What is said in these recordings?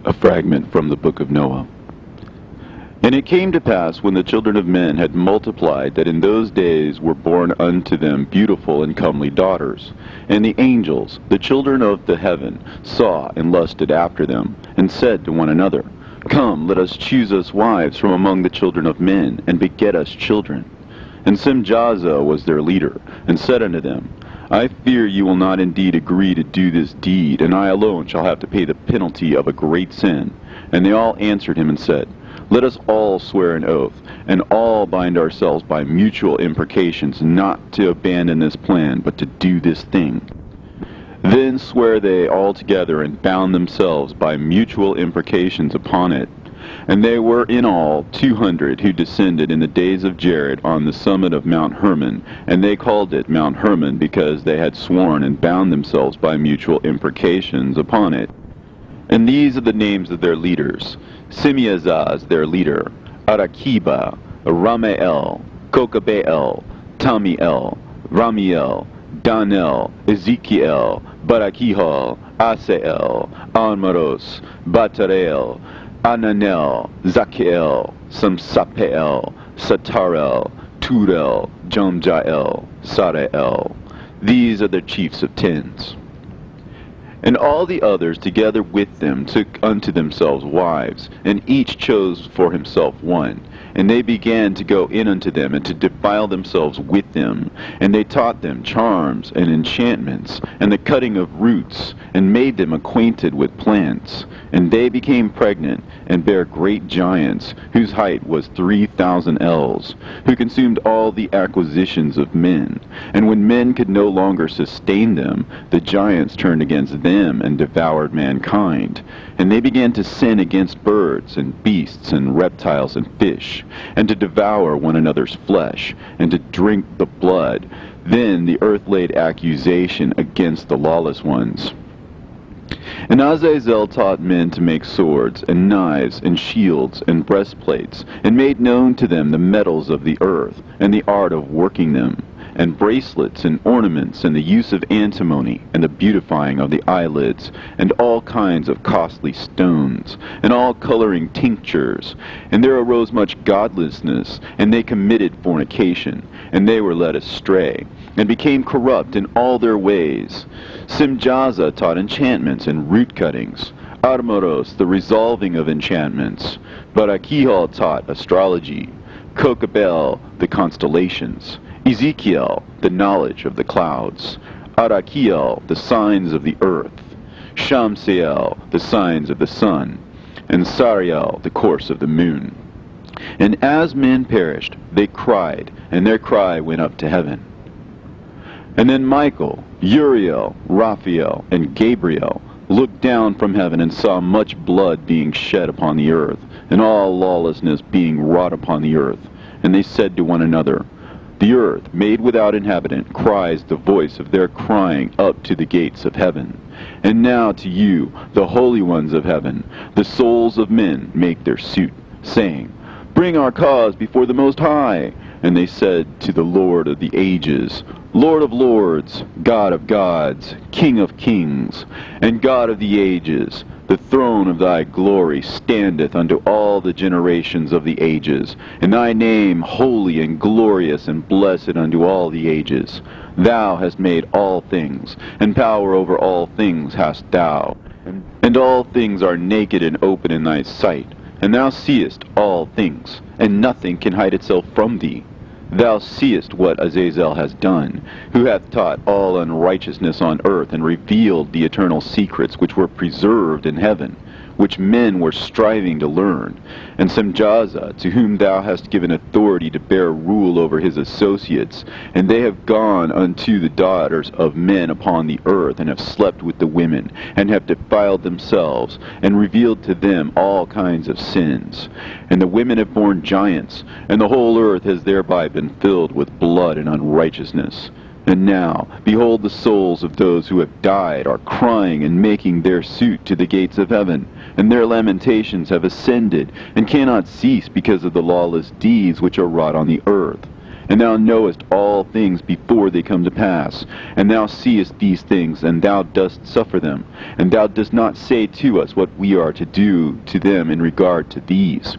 A fragment from the book of Noah. And it came to pass, when the children of men had multiplied, that in those days were born unto them beautiful and comely daughters. And the angels, the children of the heaven, saw and lusted after them, and said to one another, Come, let us choose us wives from among the children of men, and beget us children. And Simjaza was their leader, and said unto them, I fear you will not indeed agree to do this deed, and I alone shall have to pay the penalty of a great sin. And they all answered him and said, Let us all swear an oath, and all bind ourselves by mutual imprecations, not to abandon this plan, but to do this thing. Then sware they all together, and bound themselves by mutual imprecations upon it. And they were in all 200 who descended in the days of Jared on the summit of Mount Hermon, and they called it Mount Hermon because they had sworn and bound themselves by mutual imprecations upon it. And these are the names of their leaders: Simeazaz their leader, Arakiba, Ramael, Kokabeel, Tamiel, Ramiel, Danel, Ezekiel, Barakihal, Asael, Almaros, Batareel, Ananel, Zakiel, Samsapeel, Satarel, Turel, Jomjael, Sarael. These are the chiefs of tens. And all the others together with them took unto themselves wives, and each chose for himself one. And they began to go in unto them, and to defile themselves with them. And they taught them charms and enchantments, and the cutting of roots, and made them acquainted with plants. And they became pregnant, and bare great giants, whose height was 3,000 ells, who consumed all the acquisitions of men. And when men could no longer sustain them, the giants turned against them, and devoured mankind. And they began to sin against birds, and beasts, and reptiles, and fish, and to devour one another's flesh, and to drink the blood. Then the earth laid accusation against the lawless ones. And Azazel taught men to make swords, and knives, and shields, and breastplates, and made known to them the metals of the earth, and the art of working them, and bracelets, and ornaments, and the use of antimony, and the beautifying of the eyelids, and all kinds of costly stones, and all coloring tinctures. And there arose much godlessness, and they committed fornication, and they were led astray, and became corrupt in all their ways. Simjaza taught enchantments and root cuttings, Armoros the resolving of enchantments, Barakihal taught astrology, Kokabel the constellations, Ezekiel the knowledge of the clouds, Arakiel the signs of the earth, Shamseel the signs of the sun, and Sariel the course of the moon. And as men perished, they cried, and their cry went up to heaven. And then Michael, Uriel, Raphael, and Gabriel looked down from heaven, and saw much blood being shed upon the earth, and all lawlessness being wrought upon the earth. And they said to one another, The earth, made without inhabitant, cries the voice of their crying up to the gates of heaven. And now to you, the holy ones of heaven, the souls of men make their suit, saying, Bring our cause before the Most High. And they said to the Lord of the ages, Lord of lords, God of gods, King of kings, and God of the ages, the throne of thy glory standeth unto all the generations of the ages, and thy name holy and glorious and blessed unto all the ages. Thou hast made all things, and power over all things hast thou. And all things are naked and open in thy sight, and thou seest all things, and nothing can hide itself from thee. Thou seest what Azazel has done, who hath taught all unrighteousness on earth, and revealed the eternal secrets which were preserved in heaven, which men were striving to learn. And Simjaza, to whom thou hast given authority to bear rule over his associates, and they have gone unto the daughters of men upon the earth, and have slept with the women, and have defiled themselves, and revealed to them all kinds of sins. And the women have borne giants, and the whole earth has thereby been filled with blood and unrighteousness. And now, behold, the souls of those who have died are crying and making their suit to the gates of heaven, and their lamentations have ascended, and cannot cease because of the lawless deeds which are wrought on the earth. And thou knowest all things before they come to pass. And thou seest these things, and thou dost suffer them. And thou dost not say to us what we are to do to them in regard to these.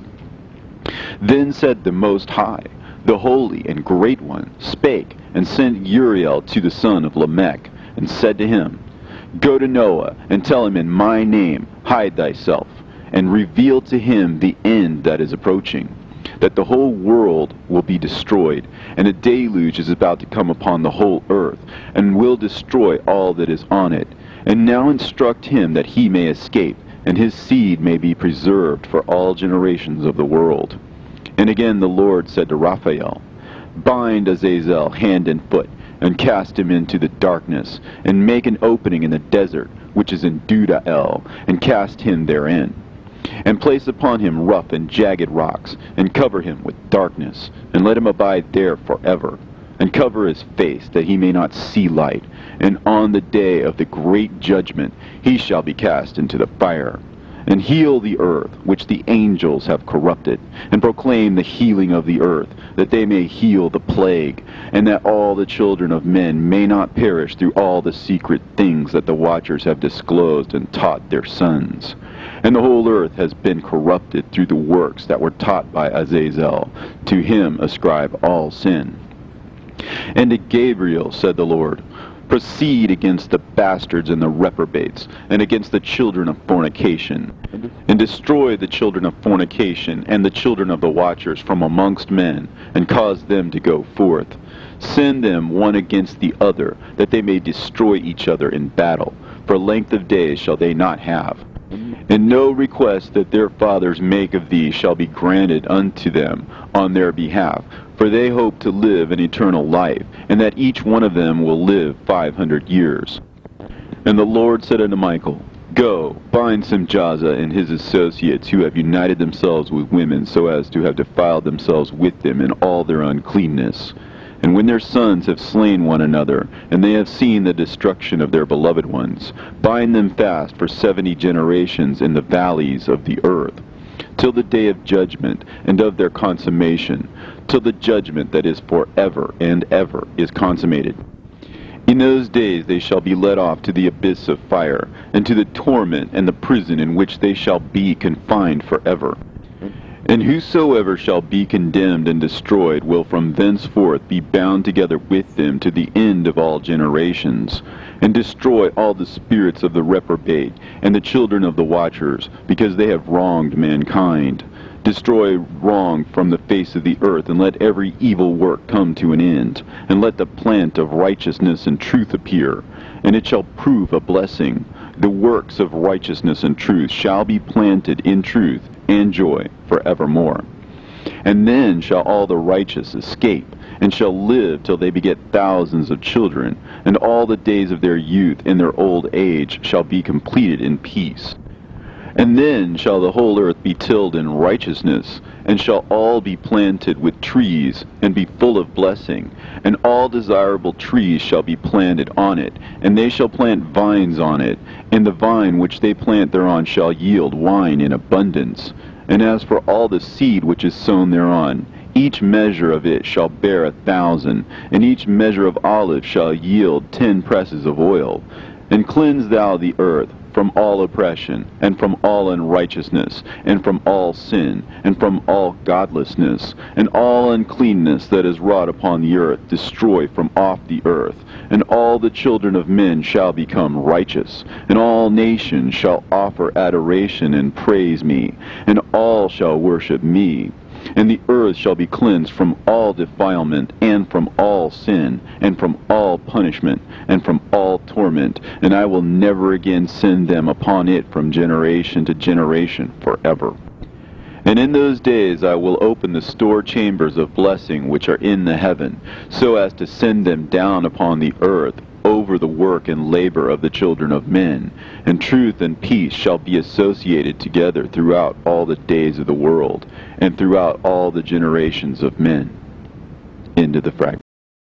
Then said the Most High, the Holy and Great One, spake, and sent Uriel to the son of Lamech, and said to him, Go to Noah, and tell him in my name, hide thyself, and reveal to him the end that is approaching, that the whole world will be destroyed, and a deluge is about to come upon the whole earth, and will destroy all that is on it. And now instruct him that he may escape, and his seed may be preserved for all generations of the world. And again the Lord said to Raphael, Bind Azazel hand and foot, and cast him into the darkness, and make an opening in the desert, which is in Dudael, and cast him therein. And place upon him rough and jagged rocks, and cover him with darkness, and let him abide there forever. And cover his face, that he may not see light. And on the day of the great judgment he shall be cast into the fire. And heal the earth, which the angels have corrupted, and proclaim the healing of the earth, that they may heal the plague, and that all the children of men may not perish through all the secret things that the watchers have disclosed and taught their sons. And the whole earth has been corrupted through the works that were taught by Azazel. To him ascribe all sin. And to Gabriel said the Lord, Proceed against the bastards and the reprobates, and against the children of fornication, and destroy the children of fornication and the children of the watchers from amongst men, and cause them to go forth. Send them one against the other, that they may destroy each other in battle. For length of days shall they not have. And no request that their fathers make of thee shall be granted unto them on their behalf, for they hope to live an eternal life, and that each one of them will live 500 years. And the Lord said unto Michael, Go, bind Simjaza and his associates, who have united themselves with women, so as to have defiled themselves with them in all their uncleanness. And when their sons have slain one another, and they have seen the destruction of their beloved ones, bind them fast for 70 generations in the valleys of the earth, till the day of judgment and of their consummation, till the judgment that is forever and ever is consummated. In those days they shall be led off to the abyss of fire, and to the torment and the prison in which they shall be confined forever. And whosoever shall be condemned and destroyed will from thenceforth be bound together with them to the end of all generations, and destroy all the spirits of the reprobate and the children of the watchers, because they have wronged mankind. Destroy wrong from the face of the earth, and let every evil work come to an end, and let the plant of righteousness and truth appear, and it shall prove a blessing. The works of righteousness and truth shall be planted in truth and joy forevermore. And then shall all the righteous escape, and shall live till they beget thousands of children, and all the days of their youth and their old age shall be completed in peace. And then shall the whole earth be tilled in righteousness, and shall all be planted with trees, and be full of blessing, and all desirable trees shall be planted on it, and they shall plant vines on it, and the vine which they plant thereon shall yield wine in abundance. And as for all the seed which is sown thereon, each measure of it shall bear 1,000, and each measure of olive shall yield 10 presses of oil. And cleanse thou the earth from all oppression, and from all unrighteousness, and from all sin, and from all godlessness, and all uncleanness that is wrought upon the earth destroy from off the earth. And all the children of men shall become righteous, and all nations shall offer adoration and praise me, and all shall worship me. And the earth shall be cleansed from all defilement, and from all sin, and from all punishment, and from all torment, and I will never again send them upon it from generation to generation forever. And in those days I will open the store chambers of blessing which are in the heaven, so as to send them down upon the earth over the work and labor of the children of men, and truth and peace shall be associated together throughout all the days of the world, and throughout all the generations of men. Into the fragment.